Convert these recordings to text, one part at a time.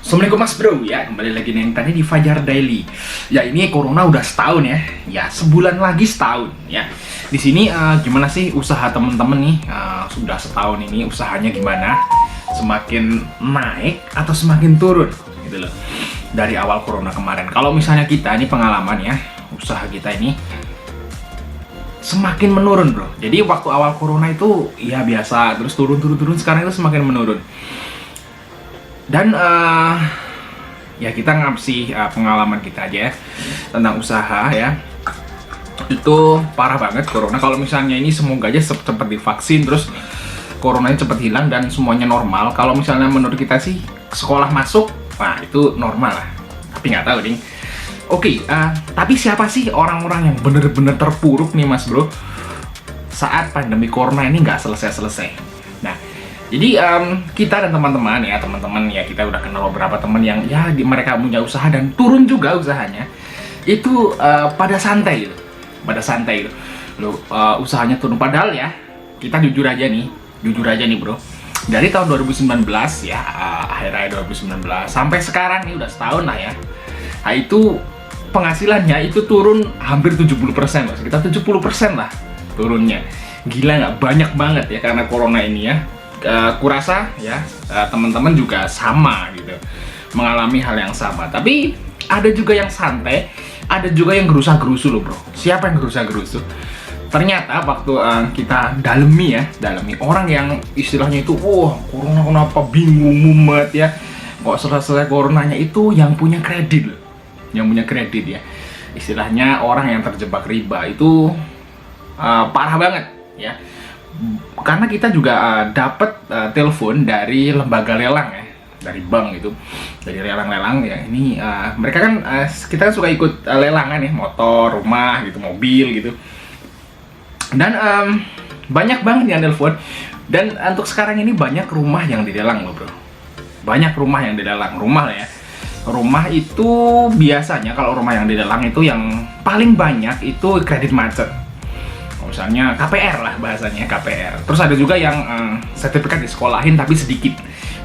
Assalamualaikum Mas Bro ya, kembali lagi nih tadi di Fajar Daily. Ya ini corona udah setahun ya, sebulan lagi setahun ya. Di sini gimana sih usaha temen-temen nih sudah setahun ini usahanya gimana? Semakin naik atau semakin turun gitu loh dari awal corona kemarin. Kalau misalnya kita ini pengalaman ya, usaha kita ini semakin menurun bro. Jadi waktu awal corona itu ya biasa, terus turun, sekarang itu semakin menurun. Dan ya kita ngasih pengalaman kita aja ya, tentang usaha ya. Itu parah banget corona. Kalau misalnya ini semoga aja cepat divaksin, terus coronanya cepat hilang dan semuanya normal. Kalau misalnya menurut kita sih sekolah masuk, nah itu normal lah. Tapi nggak tahu nih. Oke, tapi siapa sih orang-orang yang bener-bener terpuruk nih mas bro saat pandemi corona ini nggak selesai-selesai? Nah, jadi kita dan teman-teman ya kita udah kenal beberapa teman yang ya mereka punya usaha dan turun juga usahanya. Itu pada santai gitu. Loh, usahanya turun padahal ya kita jujur aja nih bro. Dari tahun 2019 ya, akhir 2019 sampai sekarang nih udah setahun lah ya. Nah, itu penghasilannya itu turun hampir 70% loh. Sekitar 70% lah turunnya. Gila nggak? Banyak banget ya karena corona ini ya. Kurasa ya teman-teman juga sama gitu, mengalami hal yang sama. Tapi ada juga yang santai, ada juga yang gerusa-gerusu loh bro. Siapa yang gerusa-gerusu? Ternyata waktu kita dalemi orang yang istilahnya itu corona kenapa bingung mumet ya, kok selesai coronanya itu yang punya kredit loh, ya istilahnya orang yang terjebak riba itu parah banget ya. Karena kita juga dapat telepon dari lembaga lelang ya, dari bank itu, dari lelang-lelang ya. Ini mereka kan kita kan suka ikut lelangan ya, motor, rumah gitu, mobil gitu. Dan banyak banget yang telepon. Dan untuk sekarang ini banyak rumah yang dilelang loh bro. Banyak rumah yang dilelang, rumah ya. Rumah itu biasanya kalau rumah yang dilelang itu yang paling banyak itu kredit macet. Misalnya KPR lah bahasanya, KPR. Terus ada juga yang sertifikat disekolahin tapi sedikit.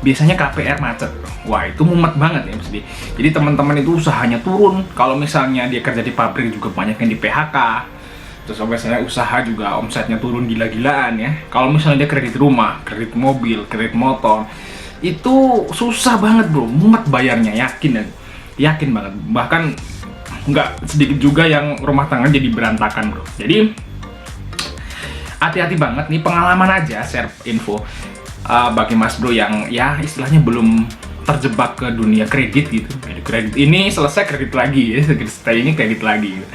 Biasanya KPR macet. Wah, itu mumet banget ya mesti. Jadi teman-teman itu usahanya turun. Kalau misalnya dia kerja di pabrik juga banyak yang di PHK. Terus misalnya usaha juga omsetnya turun gila-gilaan ya. Kalau misalnya dia kredit rumah, kredit mobil, kredit motor, itu susah banget bro. Mumet bayarnya, yakin banget. Bahkan nggak sedikit juga yang rumah tangga jadi berantakan bro. Jadi hati-hati banget nih, pengalaman aja share info bagi mas bro yang ya istilahnya belum terjebak ke dunia kredit gitu. Kredit ini selesai kredit lagi ya, setelah ini kredit lagi gitu.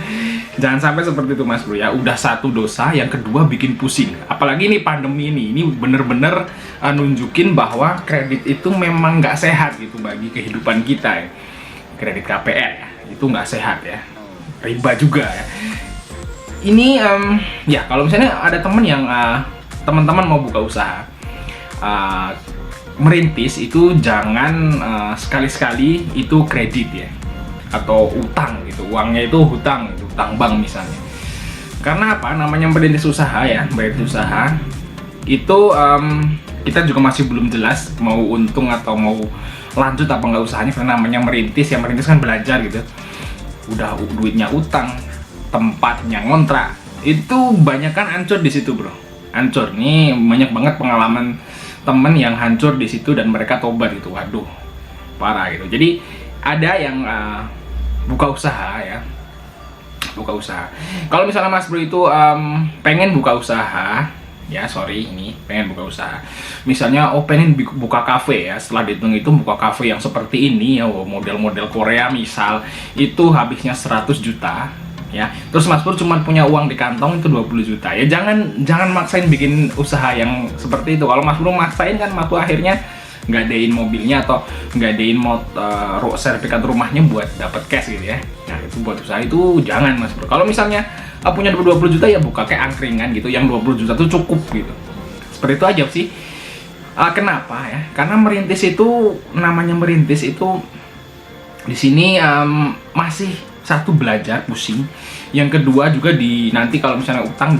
Jangan sampai seperti itu mas bro ya. Udah satu dosa, yang kedua bikin pusing. Apalagi ini pandemi ini bener-bener nunjukin bahwa kredit itu memang nggak sehat gitu bagi kehidupan kita ya. Kredit KPR ya, itu nggak sehat ya. Riba juga ya. Ini ya kalau misalnya ada temen yang teman-teman mau buka usaha merintis, itu jangan sekali-sekali itu kredit ya atau utang gitu, uangnya itu hutang bank misalnya. Karena apa? Namanya merintis usaha itu kita juga masih belum jelas mau untung atau mau lanjut apa nggak usahanya. Karena namanya merintis kan belajar gitu. Udah duitnya utang, tempatnya ngontrak, itu banyak kan hancur di situ bro. Hancur nih, banyak banget pengalaman temen yang hancur di situ dan mereka tobat gitu. Waduh, parah gitu. Jadi ada yang buka usaha. Kalau misalnya mas bro itu pengen buka usaha ya, pengen buka usaha. Misalnya pengen buka kafe ya, setelah dihitung buka kafe yang seperti ini ya, model-model Korea misal, itu habisnya 100 juta ya. Terus mas bro cuma punya uang di kantong itu 20 juta ya. Jangan maksain bikin usaha yang seperti itu. Kalau mas bro maksain kan mas bro akhirnya nggadein mobilnya atau nggadein sertifikat rumahnya buat dapat cash gitu ya. Nah itu buat usaha itu jangan mas bro. Kalau misalnya punya 20 juta ya buka kayak angkringan gitu, yang 20 juta tuh cukup gitu. Seperti itu aja sih. Kenapa ya? Karena namanya merintis itu di sini masih satu belajar pusing. Yang kedua juga nanti kalau misalnya utang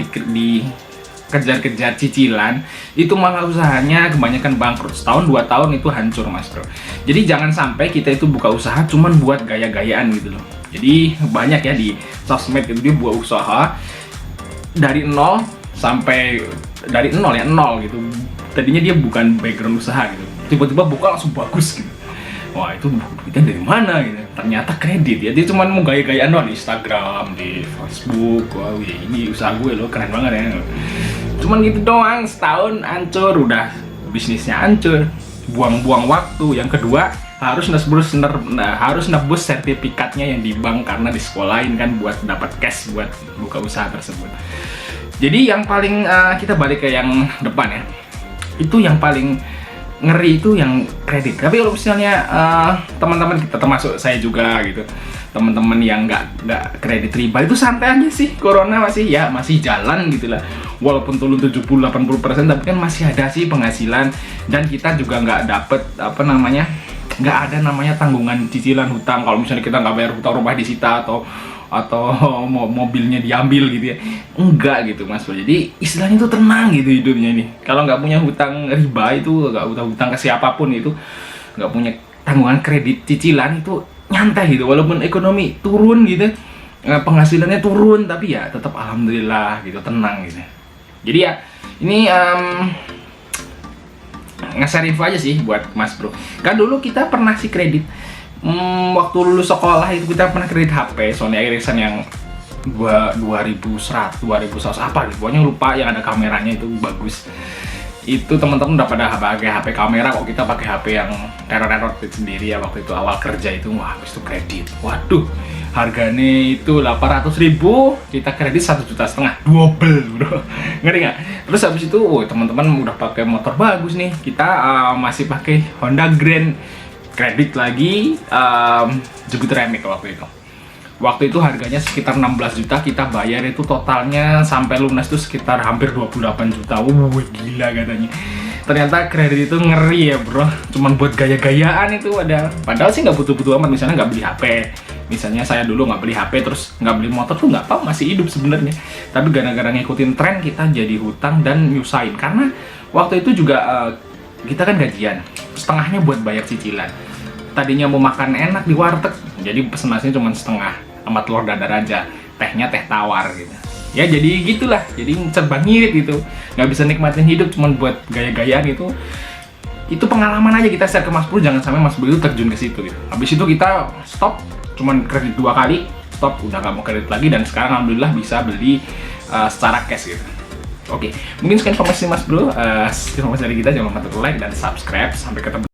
kejar-kejar cicilan, itu malah usahanya kebanyakan bangkrut. Setahun 2 tahun itu hancur Mas Bro. Jadi jangan sampai kita itu buka usaha cuman buat gaya-gayaan gitu loh. Jadi banyak ya di sosmed itu dia buat usaha dari nol sampai dari nol ya, nol gitu. Tadinya dia bukan background usaha gitu, tiba-tiba buka langsung bagus gitu. Wah, itu duitnya dari mana gitu. Ternyata kredit ya, dia cuma mau gaya-gayaan doang di Instagram, di Facebook. Wah, ini usaha gue loh, keren banget ya. Cuman gitu doang, setahun hancur, udah bisnisnya hancur, buang-buang waktu. Yang kedua, harus nebus sertifikatnya yang di bank karena di sekolahin kan buat dapat cash buat buka usaha tersebut. Jadi yang paling kita balik ke yang depan ya, itu yang paling ngeri itu yang kredit. Tapi kalau misalnya teman-teman kita, termasuk saya juga gitu, teman-teman yang nggak kredit riba, itu santai aja sih. Corona masih jalan gitu lah, walaupun turun 70-80%, tapi kan masih ada sih penghasilan. Dan kita juga nggak dapet nggak ada namanya tanggungan cicilan hutang. Kalau misalnya kita nggak bayar hutang, rumah disita atau mobilnya diambil gitu ya, enggak gitu Mas Bro. Jadi istilahnya itu tenang gitu hidupnya nih. Kalau nggak punya hutang riba, itu nggak hutang ke siapapun, itu nggak punya tanggungan kredit cicilan, itu nyantai gitu. Walaupun ekonomi turun gitu, penghasilannya turun, tapi ya tetap alhamdulillah gitu, tenang gitu. Jadi ya ini nge-share info aja sih buat Mas Bro. Kan dulu kita pernah sih kredit. Waktu lulus sekolah itu kita pernah kredit HP Sony Ericsson yang 2100 apa gitu, pokoknya lupa, yang ada kameranya itu bagus. Itu teman-teman udah pada pakai HP kamera, kok kita pakai HP yang teror sendiri ya. Waktu itu awal kerja itu, wah habis itu kredit, waduh harganya itu 800.000, kita kredit 1,5 juta, double bro, ngerti nggak? Terus habis itu teman-teman udah pakai motor bagus nih, kita masih pakai Honda Grand, kredit lagi Jupiter Remix waktu itu harganya sekitar 16 juta, kita bayar itu totalnya sampai lunas itu sekitar hampir 28 juta. Gila katanya. Ternyata kredit itu ngeri ya bro, cuman buat gaya-gayaan itu ada. Padahal sih nggak butuh-butuh amat, misalnya nggak beli HP. Misalnya saya dulu nggak beli HP terus nggak beli motor tuh nggak apa, masih hidup sebenarnya. Tapi gara-gara ngikutin tren kita jadi hutang dan nyusahin. Karena waktu itu juga kita kan gajian, setengahnya buat bayar cicilan. Tadinya mau makan enak di warteg, jadi pesen nasinya cuma setengah sama telur dadar aja, tehnya teh tawar gitu. Ya jadi gitulah, jadi serba ngirit gitu, nggak bisa nikmatin hidup cuman buat gaya-gayaan gitu. Itu pengalaman aja kita share ke Mas Bro, jangan sampai Mas Bro itu terjun ke situ gitu. Habis itu kita stop, cuman kredit 2 kali, stop, udah nggak mau kredit lagi, dan sekarang alhamdulillah bisa beli secara cash gitu. Oke, mungkin sekian informasi Mas Bro, informasi dari kita, jangan lupa untuk like dan subscribe. Sampai ketemu